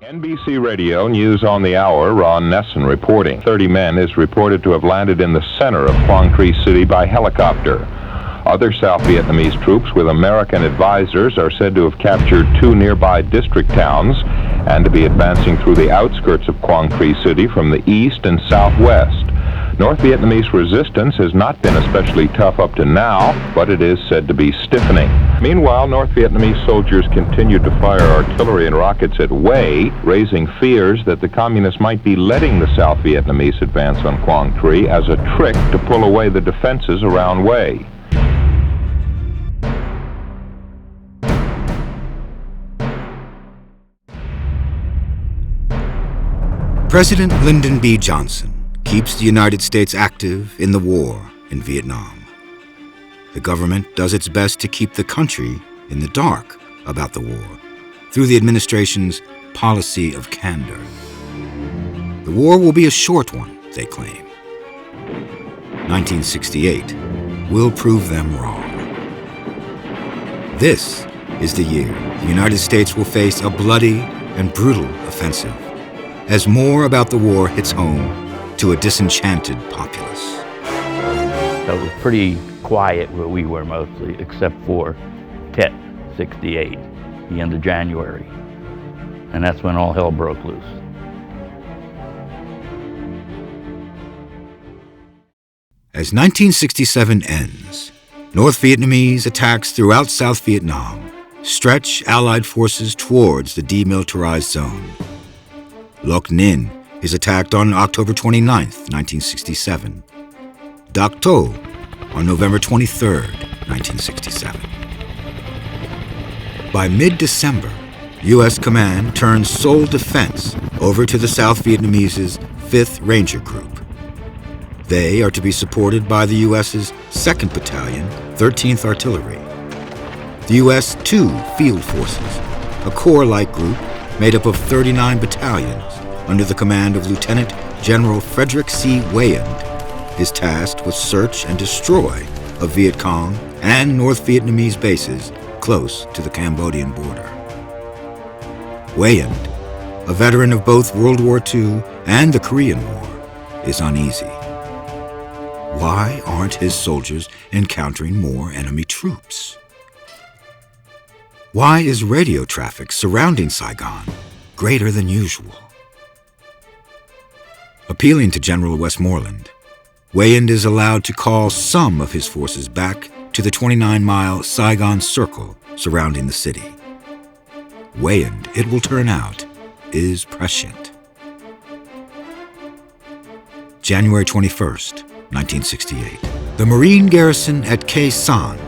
NBC Radio News on the Hour, Ron Nesson reporting. 30 men is reported to have landed in the center of Quang Tri City by helicopter. Other South Vietnamese troops with American advisors are said to have captured 2 nearby district towns and to be advancing through the outskirts of Quang Tri City from the east and southwest. North Vietnamese resistance has not been especially tough up to now, but it is said to be stiffening. Meanwhile, North Vietnamese soldiers continued to fire artillery and rockets at Hue, raising fears that the communists might be letting the South Vietnamese advance on Quang Tri as a trick to pull away the defenses around Hue. President Lyndon B. Johnson keeps the United States active in the war in Vietnam. The government does its best to keep the country in the dark about the war through the administration's policy of candor. The war will be a short one, they claim. 1968 will prove them wrong. This is the year the United States will face a bloody and brutal offensive as more about the war hits home to a disenchanted populace. It was pretty quiet where we were mostly, except for Tet 68, the end of January. And that's when all hell broke loose. As 1967 ends, North Vietnamese attacks throughout South Vietnam stretch Allied forces towards the demilitarized zone. Loc Ninh is attacked on October 29, 1967. Dak To on November 23, 1967. By mid-December, U.S. command turns sole defense over to the South Vietnamese's 5th Ranger Group. They are to be supported by the U.S.'s 2nd Battalion, 13th Artillery. The U.S. 2 Field Forces, a corps-like group made up of 39 battalions under the command of Lieutenant General Frederick C. Weyand, is tasked with search and destroy of Viet Cong and North Vietnamese bases close to the Cambodian border. Weyand, a veteran of both World War II and the Korean War, is uneasy. Why aren't his soldiers encountering more enemy troops? Why is radio traffic surrounding Saigon greater than usual? Appealing to General Westmoreland, Weyand is allowed to call some of his forces back to the 29-mile Saigon Circle surrounding the city. Weyand, it will turn out, is prescient. January 21st, 1968. The Marine garrison at Khe Sanh,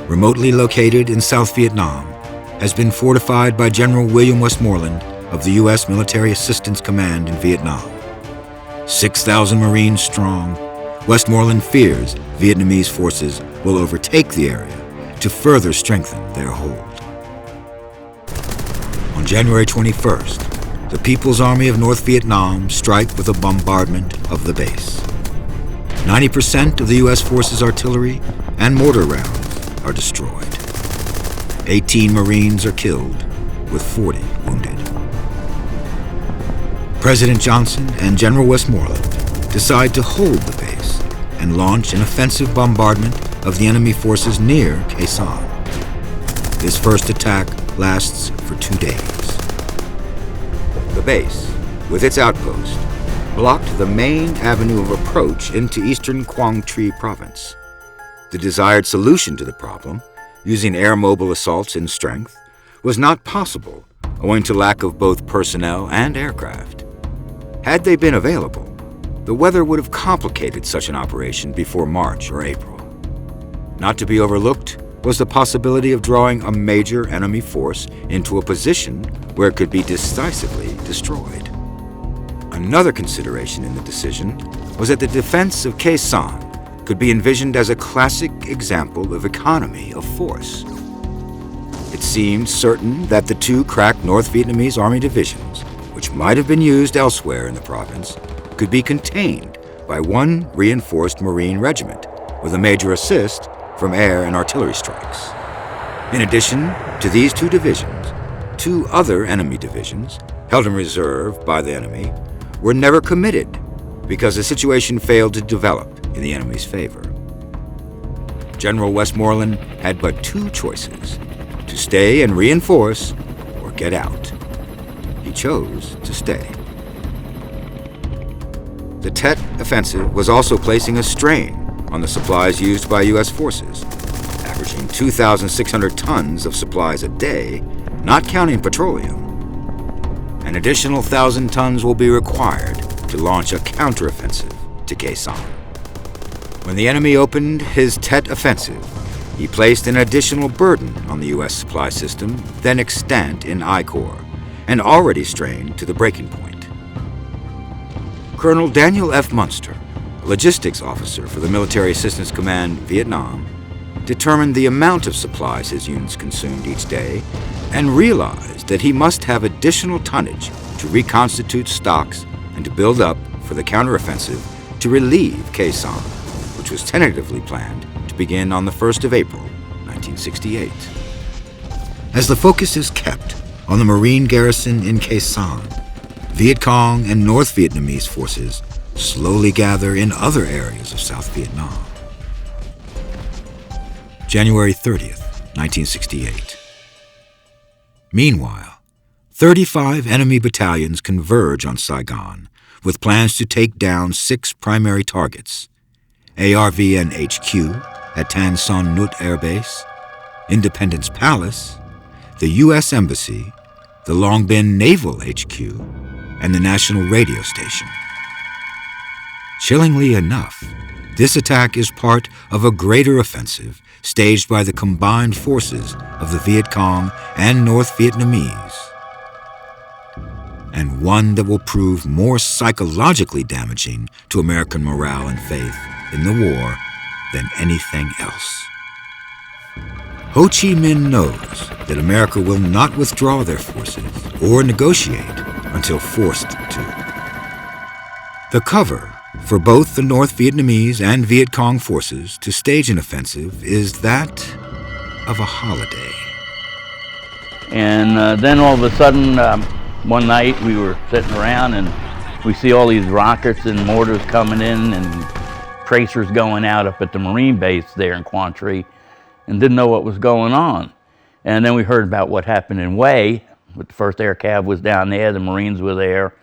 remotely located in South Vietnam, has been fortified by General William Westmoreland of the U.S. Military Assistance Command in Vietnam. 6,000 Marines strong, Westmoreland fears Vietnamese forces will overtake the area to further strengthen their hold. On January 21st, the People's Army of North Vietnam strike with a bombardment of the base. 90% of the U.S. forces' artillery and mortar rounds are destroyed. 18 Marines are killed, with 40 wounded. President Johnson and General Westmoreland decide to hold the base and launch an offensive bombardment of the enemy forces near Khe Sanh. This first attack lasts for 2 days. The base, with its outpost, blocked the main avenue of approach into eastern Quang Tri province. The desired solution to the problem, using air mobile assaults in strength, was not possible owing to lack of both personnel and aircraft. Had they been available, the weather would have complicated such an operation before March or April. Not to be overlooked was the possibility of drawing a major enemy force into a position where it could be decisively destroyed. Another consideration in the decision was that the defense of Khe Sanh could be envisioned as a classic example of economy of force. It seemed certain that the 2 crack North Vietnamese Army divisions, which might have been used elsewhere in the province, could be contained by 1 reinforced Marine regiment with a major assist from air and artillery strikes. In addition to these 2 divisions, 2 other enemy divisions, held in reserve by the enemy, were never committed because the situation failed to develop in the enemy's favor. General Westmoreland had but 2 choices: to stay and reinforce or get out. He chose to stay. The Tet Offensive was also placing a strain on the supplies used by U.S. forces, averaging 2,600 tons of supplies a day, not counting petroleum. An additional 1,000 tons will be required to launch a counteroffensive to Khe Sanh. When the enemy opened his Tet Offensive, he placed an additional burden on the U.S. supply system then extant in I Corps and already strained to the breaking point. Colonel Daniel F. Munster, a logistics officer for the Military Assistance Command Vietnam, determined the amount of supplies his units consumed each day and realized that he must have additional tonnage to reconstitute stocks and to build up for the counteroffensive to relieve Khe Sanh, which was tentatively planned to begin on the 1st of April, 1968. As the focus is kept on the Marine garrison in Khe Sanh, Viet Cong and North Vietnamese forces slowly gather in other areas of South Vietnam. January 30th, 1968. Meanwhile, 35 enemy battalions converge on Saigon with plans to take down 6 primary targets: ARVN HQ at Tan Son Nhut Air Base, Independence Palace, the U.S. Embassy, the Long Binh Naval HQ, and the National Radio Station. Chillingly enough, this attack is part of a greater offensive staged by the combined forces of the Viet Cong and North Vietnamese, and one that will prove more psychologically damaging to American morale and faith in the war than anything else. Ho Chi Minh knows that America will not withdraw their forces or negotiate until forced to. The cover for both the North Vietnamese and Viet Cong forces to stage an offensive is that of a holiday. And then all of a sudden, one night we were sitting around and we see all these rockets and mortars coming in and tracers going out up at the Marine base there in Quang Tri, and didn't know what was going on. And then we heard about what happened in Hue. The 1st Air Cav was down there, the Marines were there,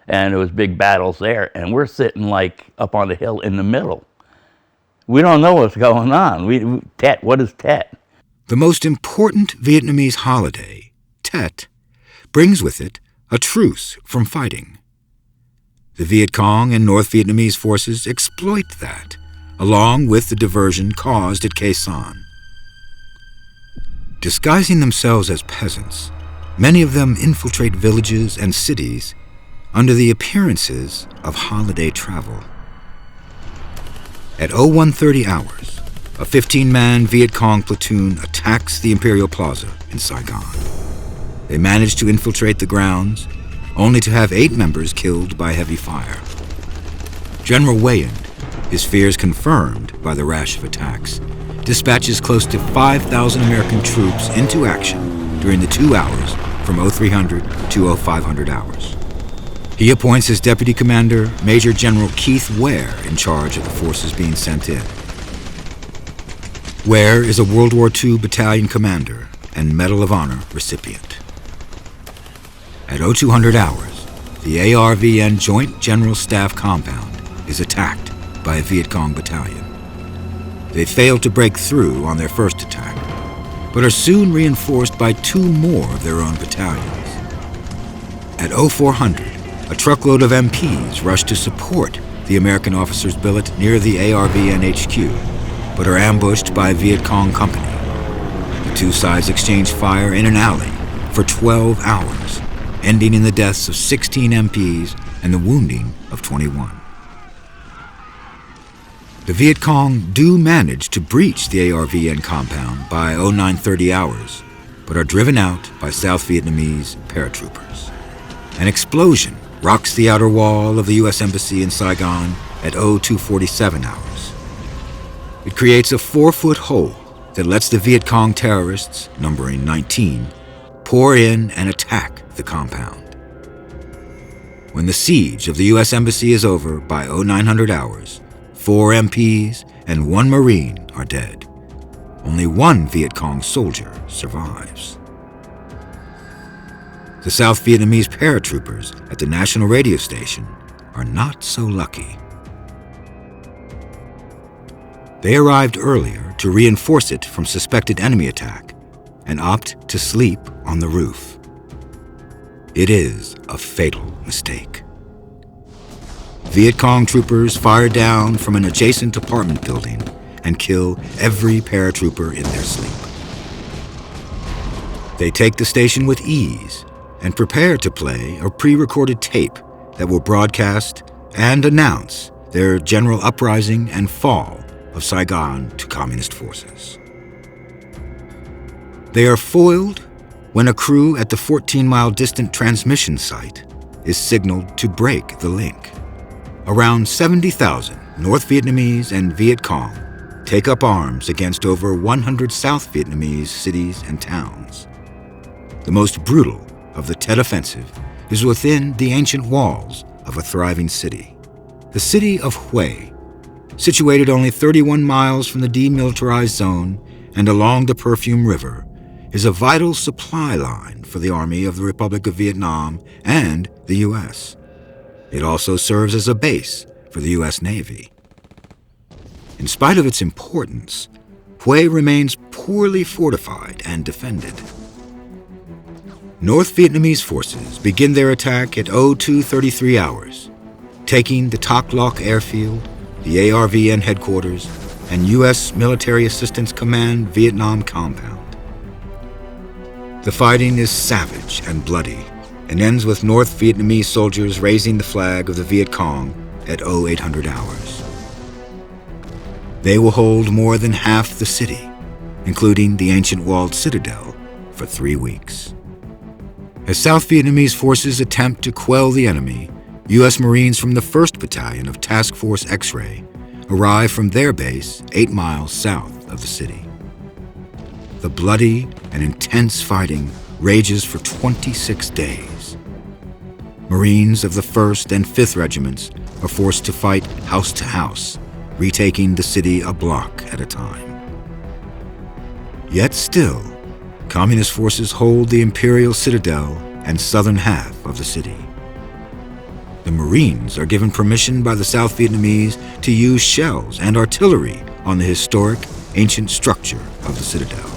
and there was big battles there. And we're sitting like up on the hill in the middle. We don't know what's going on. Tet, what is Tet? The most important Vietnamese holiday, Tet, brings with it a truce from fighting. The Viet Cong and North Vietnamese forces exploit that, along with the diversion caused at Khe Sanh. Disguising themselves as peasants, many of them infiltrate villages and cities under the appearances of holiday travel. At 0130 hours, a 15-man Viet Cong platoon attacks the Imperial Plaza in Saigon. They manage to infiltrate the grounds, only to have 8 members killed by heavy fire. General Westmoreland, his fears confirmed by the rash of attacks, dispatches close to 5,000 American troops into action during the 2 hours from 0300 to 0500 hours. He appoints his deputy commander, Major General Keith Ware, in charge of the forces being sent in. Ware is a World War II battalion commander and Medal of Honor recipient. At 0200 hours, the ARVN Joint General Staff compound is attacked by a Viet Cong battalion. They fail to break through on their first attack, but are soon reinforced by 2 more of their own battalions. At 0400, a truckload of MPs rush to support the American officers' billet near the ARVN HQ, but are ambushed by a Viet Cong company. The 2 sides exchange fire in an alley for 12 hours, ending in the deaths of 16 MPs and the wounding of 21. The Viet Cong do manage to breach the ARVN compound by 0930 hours, but are driven out by South Vietnamese paratroopers. An explosion rocks the outer wall of the U.S. Embassy in Saigon at 0247 hours. It creates a 4-foot hole that lets the Viet Cong terrorists, numbering 19, pour in and attack the compound. When the siege of the U.S. Embassy is over by 0900 hours, 4 MPs and 1 Marine are dead. Only 1 Viet Cong soldier survives. The South Vietnamese paratroopers at the national radio station are not so lucky. They arrived earlier to reinforce it from suspected enemy attack and opt to sleep on the roof. It is a fatal mistake. Viet Cong troopers fire down from an adjacent apartment building and kill every paratrooper in their sleep. They take the station with ease and prepare to play a pre-recorded tape that will broadcast and announce their general uprising and fall of Saigon to communist forces. They are foiled when a crew at the 14-mile distant transmission site is signaled to break the link. Around 70,000 North Vietnamese and Viet Cong take up arms against over 100 South Vietnamese cities and towns. The most brutal of the Tet Offensive is within the ancient walls of a thriving city. The city of Hue, situated only 31 miles from the demilitarized zone and along the Perfume River, is a vital supply line for the Army of the Republic of Vietnam and the U.S. It also serves as a base for the U.S. Navy. In spite of its importance, Hue remains poorly fortified and defended. North Vietnamese forces begin their attack at 02:33 hours, taking the Toc Loc airfield, the ARVN headquarters, and U.S. Military Assistance Command Vietnam compound. The fighting is savage and bloody and ends with North Vietnamese soldiers raising the flag of the Viet Cong at 0800 hours. They will hold more than half the city, including the ancient walled citadel, for 3 weeks. As South Vietnamese forces attempt to quell the enemy, U.S. Marines from the 1st Battalion of Task Force X-Ray arrive from their base 8 miles south of the city. The bloody and intense fighting rages for 26 days. Marines of the 1st and 5th Regiments are forced to fight house to house, retaking the city a block at a time. Yet still, Communist forces hold the Imperial Citadel and southern half of the city. The Marines are given permission by the South Vietnamese to use shells and artillery on the historic, ancient structure of the citadel.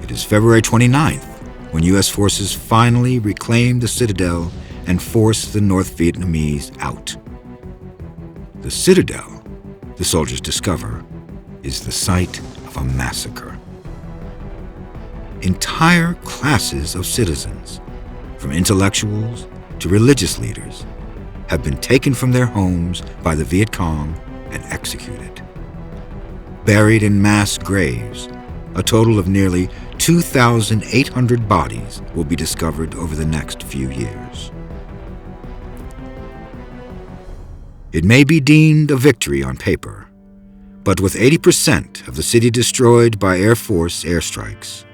It is February 29th when U.S. forces finally reclaim the citadel and force the North Vietnamese out. The citadel, the soldiers discover, is the site of a massacre. Entire classes of citizens, from intellectuals to religious leaders, have been taken from their homes by the Viet Cong and executed. Buried in mass graves, a total of nearly 2,800 bodies will be discovered over the next few years. It may be deemed a victory on paper, but with 80% of the city destroyed by Air Force airstrikes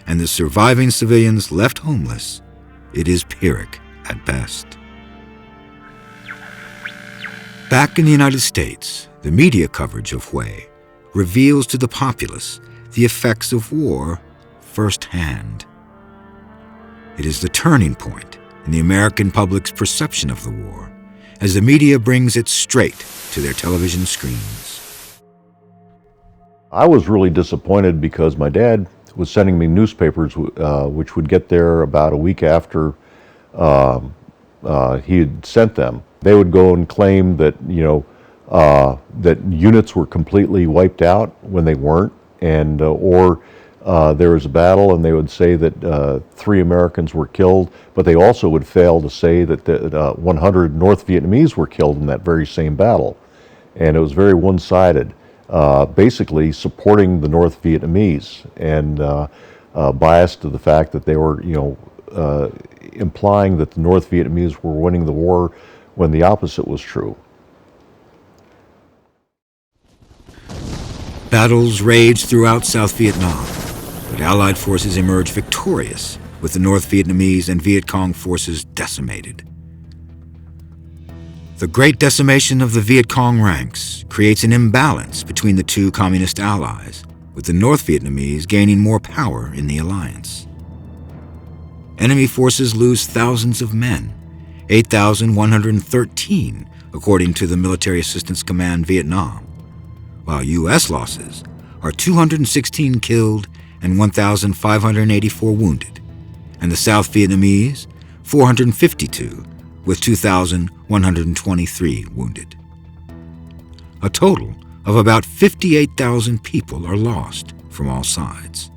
and the surviving civilians left homeless, it is Pyrrhic at best. Back in the United States, the media coverage of Hue reveals to the populace the effects of war firsthand. It is the turning point in the American public's perception of the war, as the media brings it straight to their television screens. I was really disappointed because my dad was sending me newspapers which would get there about a week after he had sent them. They would go and claim that, that units were completely wiped out when they weren't, and or there was a battle and they would say that 3 Americans were killed, but they also would fail to say that 100 North Vietnamese were killed in that very same battle. And it was very one-sided, basically supporting the North Vietnamese and biased to the fact that they were, implying that the North Vietnamese were winning the war when the opposite was true. Battles raged throughout South Vietnam, But Allied forces emerged victorious, with the North Vietnamese and Viet Cong forces decimated. The great decimation of the Viet Cong ranks creates an imbalance between the two communist allies, with the North Vietnamese gaining more power in the alliance. Enemy forces lose thousands of men, 8,113 according to the Military Assistance Command Vietnam, while U.S. losses are 216 killed and 1,584 wounded, and the South Vietnamese 452 with 2,123 wounded. A total of about 58,000 people are lost from all sides.